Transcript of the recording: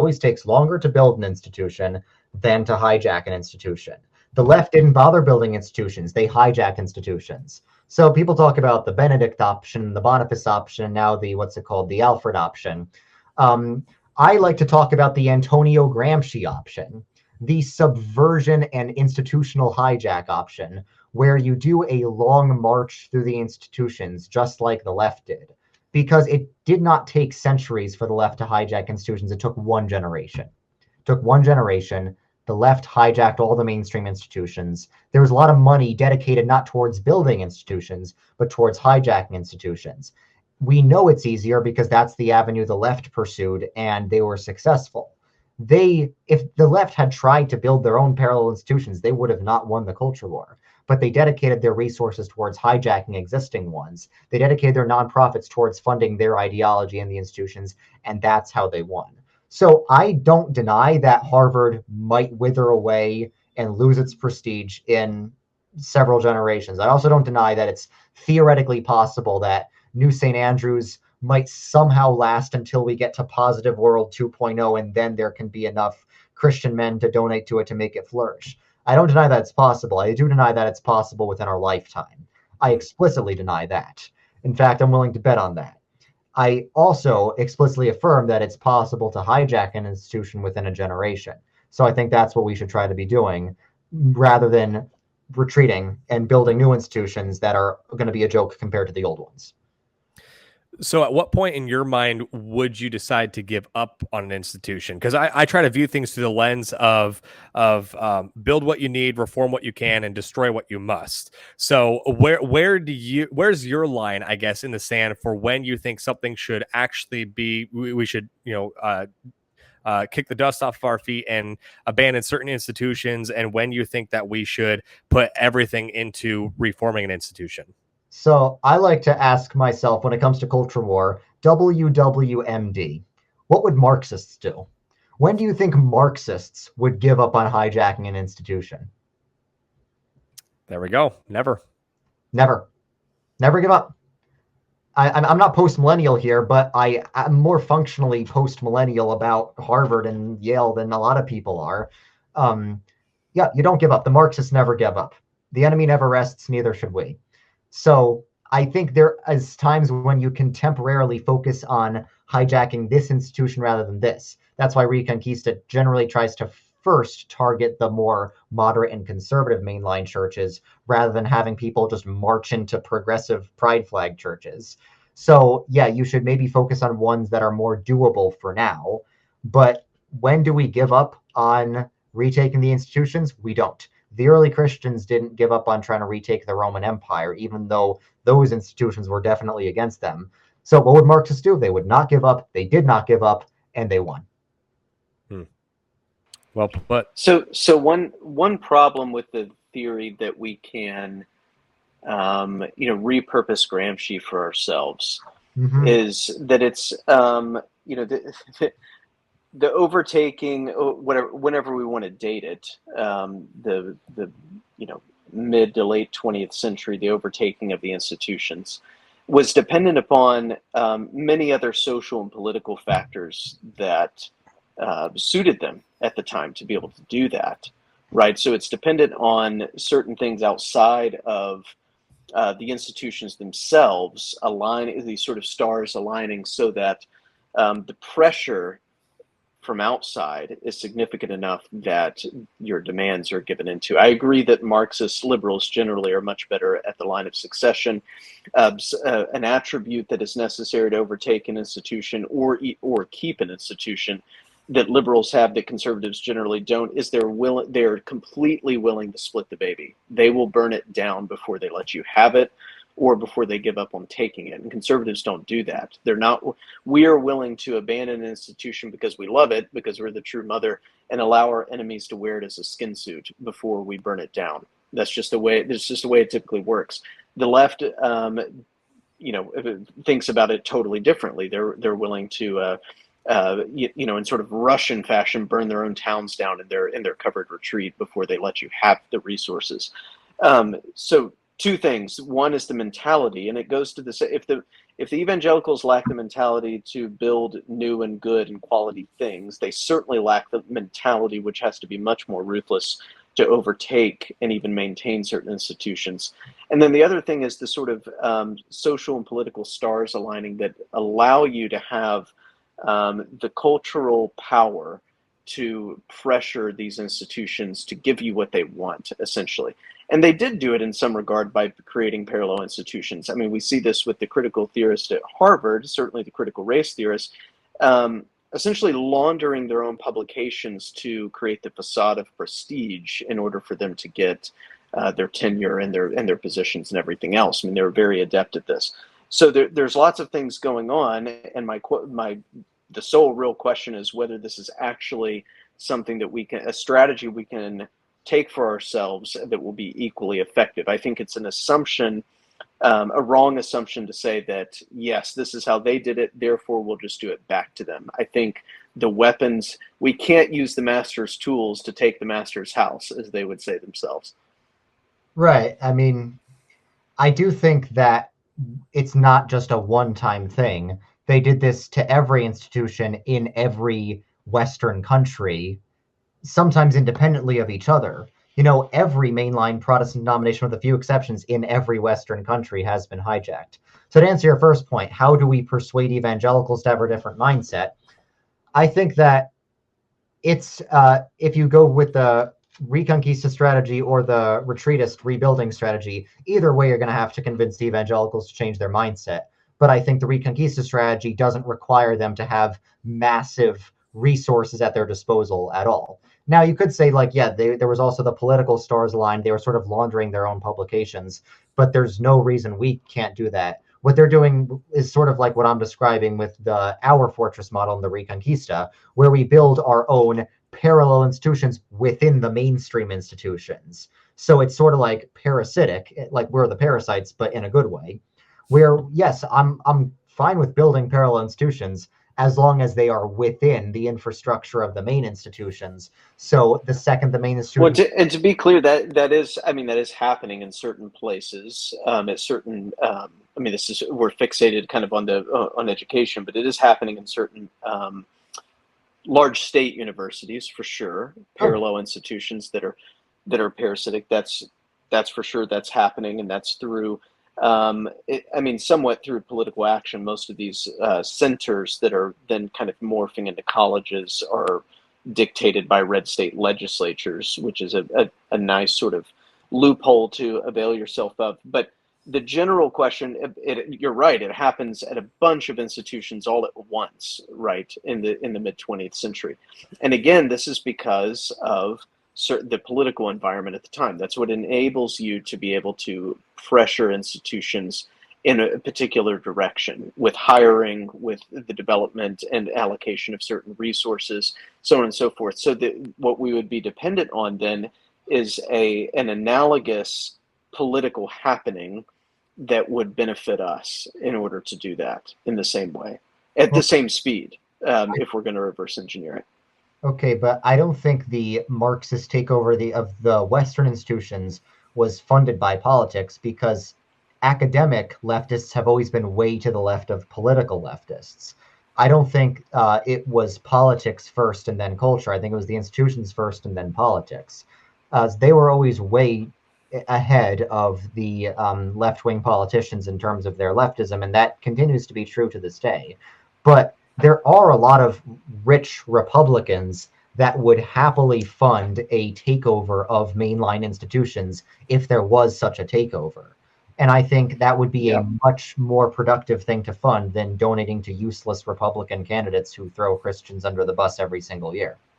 always takes longer to build an institution than to hijack an institution. The left didn't bother building institutions, they hijack institutions. So people talk about the Benedict option, the Boniface option, now the, what's it called, the Alfred option. I like to talk about the Antonio Gramsci option, the subversion and institutional hijack option, where you do a long march through the institutions, just like the left did. Because it did not take centuries for the left to hijack institutions. It took one generation. It took one generation. The left hijacked all the mainstream institutions. There was a lot of money dedicated not towards building institutions, but towards hijacking institutions. We know it's easier because that's the avenue the left pursued, and they were successful. If the left had tried to build their own parallel institutions, they would have not won the culture war. But they dedicated their resources towards hijacking existing ones. They dedicated their nonprofits towards funding their ideology in the institutions, and that's how they won. So I don't deny that Harvard might wither away and lose its prestige in several generations. I also don't deny that it's theoretically possible that New St. Andrews might somehow last until we get to Positive World 2.0, and then there can be enough Christian men to donate to it to make it flourish. I don't deny that it's possible. I do deny that it's possible within our lifetime. I explicitly deny that. In fact, I'm willing to bet on that. I also explicitly affirm that it's possible to hijack an institution within a generation. So I think that's what we should try to be doing rather than retreating and building new institutions that are going to be a joke compared to the old ones. So at what point in your mind would you decide to give up on an institution? Because I try to view things through the lens of build what you need, reform what you can, and destroy what you must. So where's your line, I guess, in the sand for when you think something should actually be, we should, kick the dust off of our feet and abandon certain institutions, and when you think that we should put everything into reforming an institution? So I like to ask myself when it comes to culture war, WWMD, what would Marxists do? When do you think Marxists would give up on hijacking an institution? There we go. Never. Never give up. I'm not post-millennial here, but I'm more functionally post-millennial about Harvard and Yale than a lot of people are. Yeah, you don't give up. The Marxists never give up. The enemy never rests, neither should we. So I think there is times when you can temporarily focus on hijacking this institution rather than this. That's why Reconquista generally tries to first target the more moderate and conservative mainline churches rather than having people just march into progressive pride flag churches. So yeah, you should maybe focus on ones that are more doable for now. But when do we give up on retaking the institutions? We don't. The early Christians didn't give up on trying to retake the Roman Empire, even though those institutions were definitely against them. So what would Marxists do? They would not give up. They did not give up, and they won. Well, but so one problem with the theory that we can, repurpose Gramsci for ourselves is that it's, the overtaking, whenever we want to date it, the mid to late 20th century, the overtaking of the institutions was dependent upon many other social and political factors that suited them at the time to be able to do that, right? So it's dependent on certain things outside of the institutions themselves, these sort of stars aligning so that the pressure from outside is significant enough that your demands are given into. I agree that Marxist liberals generally are much better at the line of succession. An attribute that is necessary to overtake an institution or keep an institution that liberals have that conservatives generally don't is they're completely willing to split the baby. They will burn it down before they let you have it, or before they give up on taking it. And conservatives don't do that. We are willing to abandon an institution because we love it, because we're the true mother, and allow our enemies to wear it as a skin suit before we burn it down. That's just the way it typically works. The left, thinks about it totally differently. They're willing to, in sort of Russian fashion, burn their own towns down in their covered retreat before they let you have the resources. So two things. One is the mentality, and it goes to this: if if the evangelicals lack the mentality to build new and good and quality things, they certainly lack the mentality, which has to be much more ruthless, to overtake and even maintain certain institutions. And then the other thing is the sort of social and political stars aligning that allow you to have the cultural power to pressure these institutions to give you what they want, essentially. And they did do it in some regard by creating parallel institutions. I mean, we see this with the critical theorists at Harvard, certainly the critical race theorists, essentially laundering their own publications to create the facade of prestige in order for them to get their tenure and their positions and everything else. I mean, they're very adept at this. So there's lots of things going on, and the sole real question is whether this is actually something that a strategy we can take for ourselves that will be equally effective. I think it's an assumption, a wrong assumption to say that, yes, this is how they did it, therefore we'll just do it back to them. I think the weapons, we can't use the master's tools to take the master's house, as they would say themselves. Right. I mean, I do think that it's not just a one-time thing. They did this to every institution in every Western country, sometimes independently of each other. You know, every mainline Protestant denomination, with a few exceptions, in every Western country has been hijacked. So to answer your first point, how do we persuade evangelicals to have a different mindset? I think that it's if you go with the Reconquista strategy or the retreatist rebuilding strategy, either way, you're going to have to convince the evangelicals to change their mindset. But I think the Reconquista strategy doesn't require them to have massive resources at their disposal at all. Now, you could say, like, yeah, there was also the political stars aligned. They were sort of laundering their own publications, but there's no reason we can't do that. What they're doing is sort of like what I'm describing with our fortress model in the Reconquista, where we build our own parallel institutions within the mainstream institutions. So it's sort of like parasitic, like we're the parasites, but in a good way. Where, yes, I'm fine with building parallel institutions as long as they are within the infrastructure of the main institutions. So the second the main institution, and to be clear, that is happening in certain places. At certain, we're fixated kind of on education, but it is happening in certain large state universities for sure. Parallel institutions that are parasitic. That's for sure. That's happening, and that's through. Somewhat through political action. Most of these centers that are then kind of morphing into colleges are dictated by red state legislatures, which is a nice sort of loophole to avail yourself of. But the general question, you're right, it happens at a bunch of institutions all at once, right, in the mid 20th century. And again, this is because of the political environment at the time. That's what enables you to be able to pressure institutions in a particular direction with hiring, with the development and allocation of certain resources, so on and so forth. So what we would be dependent on then is an analogous political happening that would benefit us in order to do that in the same way, at the same speed, if we're going to reverse engineer it. Okay, but I don't think the Marxist takeover of the Western institutions was funded by politics, because academic leftists have always been way to the left of political leftists. I don't think it was politics first and then culture. I think it was the institutions first and then politics. They were always way ahead of the left-wing politicians in terms of their leftism, and that continues to be true to this day. But there are a lot of rich Republicans that would happily fund a takeover of mainline institutions if there was such a takeover. And I think that would be a much more productive thing to fund than donating to useless Republican candidates who throw Christians under the bus every single year.